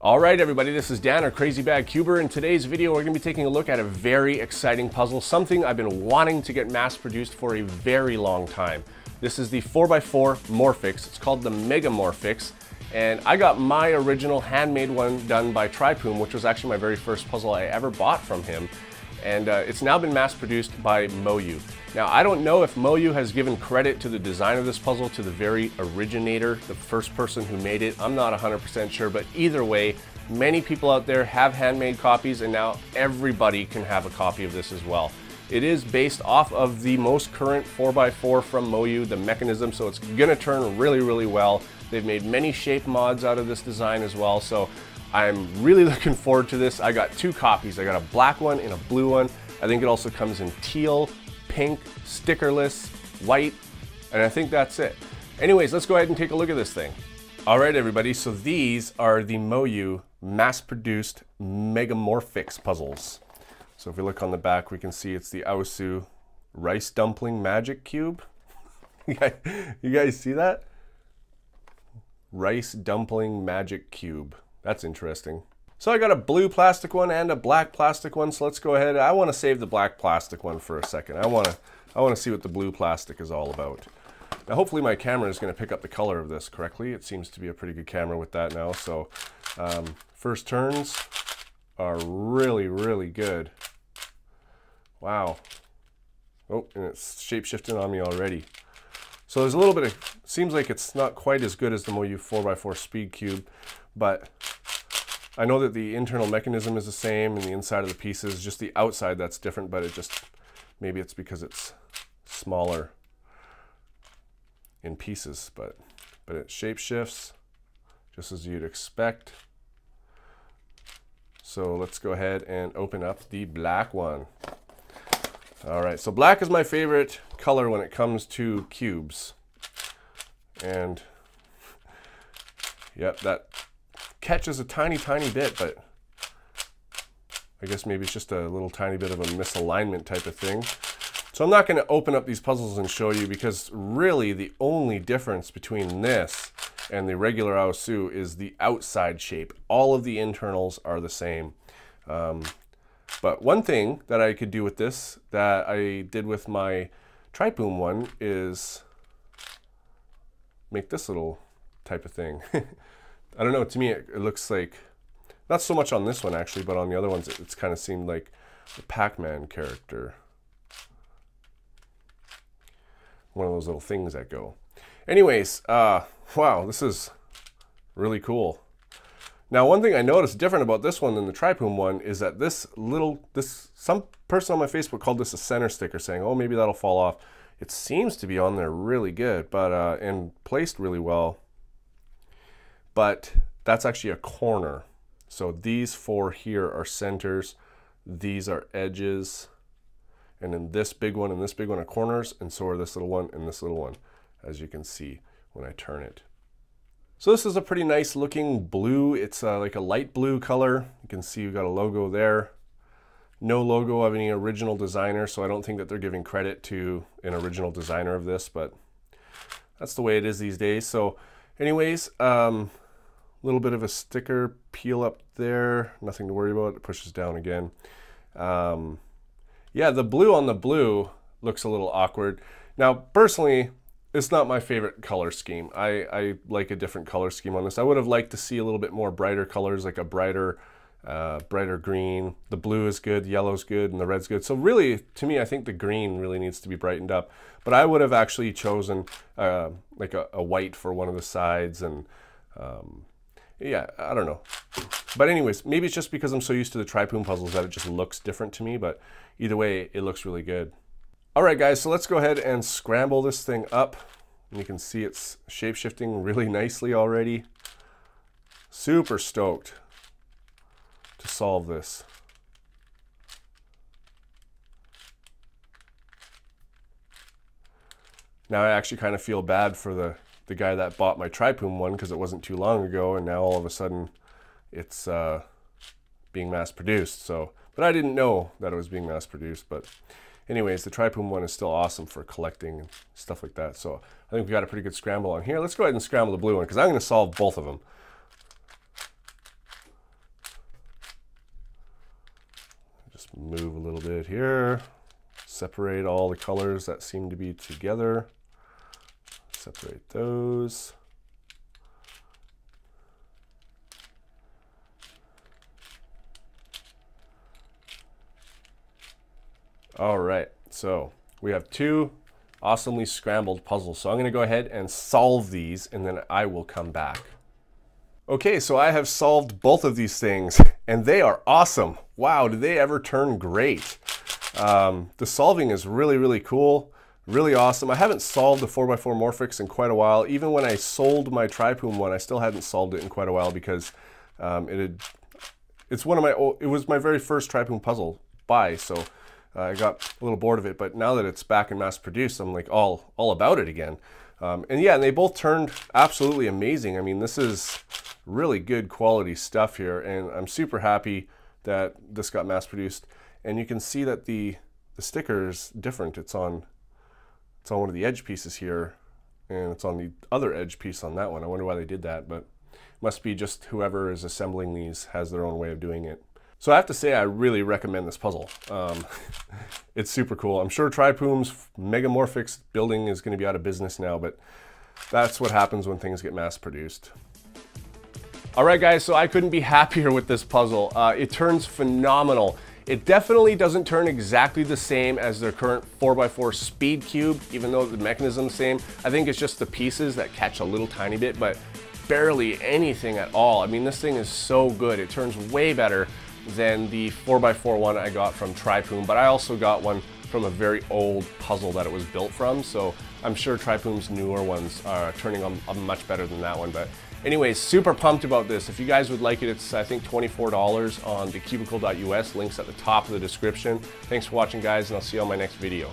Alright everybody, this is Dan, or Crazy Bag Cuber. In today's video we're going to be taking a look at a very exciting puzzle, something I've been wanting to get mass produced for a very long time. This is the 4x4 Morphix. It's called the MegaMorphix, and I got my original handmade one done by Tripoom, which was actually my very first puzzle I ever bought from him. And it's now been mass produced by MoYu. Now I don't know if MoYu has given credit to the design of this puzzle to the very originator, the first person who made it. I'm not 100% sure, but either way, many people out there have handmade copies, and now everybody can have a copy of this as well. It is based off of the most current 4x4 from MoYu, the mechanism, so it's gonna turn really, really well. They've made many shape mods out of this design as well, so I'm really looking forward to this. I got two copies. I got a black one and a blue one. I think it also comes in teal, pink, stickerless, white, and I think that's it. Anyways, let's go ahead and take a look at this thing. All right, everybody, so these are the MoYu mass-produced MegaMorphix puzzles. So if we look on the back, we can see it's the Aosu rice dumpling magic cube. You guys see that? Rice dumpling magic cube. That's interesting. So I got a blue plastic one and a black plastic one, so let's go ahead. I want to save the black plastic one for a second. I want to see what the blue plastic is all about. Now hopefully my camera is going to pick up the color of this correctly. It seems to be a pretty good camera with that now. So first turns are really, really good. Wow. Oh, and it's shape-shifting on me already. So there's a little bit of, seems like it's not quite as good as the MoYu 4x4 Speed Cube, but I know that the internal mechanism is the same and the inside of the pieces, just the outside that's different, but it just, maybe it's because it's smaller in pieces, but it shape shifts just as you'd expect. So let's go ahead and open up the black one. All right, so black is my favorite color when it comes to cubes. And yep, that catches a tiny bit, but I guess maybe it's just a little tiny bit of a misalignment type of thing. So I'm not going to open up these puzzles and show you, because really the only difference between this and the regular Aosu is the outside shape. All of the internals are the same. But one thing that I could do with this that I did with my Tripoom one is make this little type of thing. I don't know, to me it looks like, not so much on this one actually, but on the other ones it's kind of seemed like the Pac-Man character. One of those little things that go. Anyways, wow, this is really cool. Now one thing I noticed different about this one than the Tripoom one is that some person on my Facebook called this a center sticker, saying, oh, maybe that'll fall off. It seems to be on there really good, but and placed really well. But that's actually a corner. So these four here are centers, these are edges, and then this big one and this big one are corners, and so are this little one and this little one, as you can see when I turn it. So this is a pretty nice looking blue. It's like a light blue color. You can see we've got a logo there. No logo of any original designer, so I don't think that they're giving credit to an original designer of this, but that's the way it is these days. So anyways, little bit of a sticker peel up there, nothing to worry about. It pushes down again. Yeah, the blue on the blue looks a little awkward. Now personally, it's not my favorite color scheme. I like a different color scheme on this. I would have liked to see a little bit more brighter colors, like a brighter green. The blue is good, the yellow's good, and the red's good. So really, to me, I think the green really needs to be brightened up. But I would have actually chosen like a white for one of the sides, and yeah, I don't know. But anyways, maybe it's just because I'm so used to the Tripoom puzzles that it just looks different to me, but either way, it looks really good. All right, guys, so let's go ahead and scramble this thing up. And you can see it's shape-shifting really nicely already. Super stoked to solve this. Now I actually kind of feel bad for the guy that bought my Tripoom one, because it wasn't too long ago, and now all of a sudden it's being mass-produced. So, but I didn't know that it was being mass-produced, but anyways, the Tripoom one is still awesome for collecting and stuff like that. So I think we got a pretty good scramble on here. Let's go ahead and scramble the blue one, because I'm going to solve both of them. Move a little bit here. Separate all the colors that seem to be together. Separate those. All right, so we have two awesomely scrambled puzzles. So I'm going to go ahead and solve these, and then I will come back. Okay, so I have solved both of these things, and they are awesome. Wow, did they ever turn great? The solving is really, really cool, really awesome. I haven't solved the 4x4 Morphix in quite a while. Even when I sold my Tripoom one, I still hadn't solved it in quite a while because it was my very first Tripoom puzzle buy, so I got a little bored of it. But now that it's back and mass produced, I'm like all about it again. And yeah, and they both turned absolutely amazing. I mean, this is really good quality stuff here, and I'm super happy that this got mass produced. And you can see that the sticker is different. It's on one of the edge pieces here, and it's on the other edge piece on that one. I wonder why they did that, but it must be just whoever is assembling these has their own way of doing it. So I have to say I really recommend this puzzle. It's super cool. I'm sure Tripoom's MegaMorphix building is going to be out of business now, but that's what happens when things get mass produced. All right, guys, so I couldn't be happier with this puzzle. It turns phenomenal. It definitely doesn't turn exactly the same as their current 4x4 Speed Cube, even though the mechanism's the same. I think it's just the pieces that catch a little tiny bit, but barely anything at all. I mean, this thing is so good. It turns way better than the 4x4 one I got from Tripoom, but I also got one from a very old puzzle that it was built from, so I'm sure Tripoom's newer ones are turning much better than that one. But anyways, super pumped about this. If you guys would like it, it's I think $24 on thecubicle.us. Links at the top of the description. Thanks for watching, guys, and I'll see you on my next video.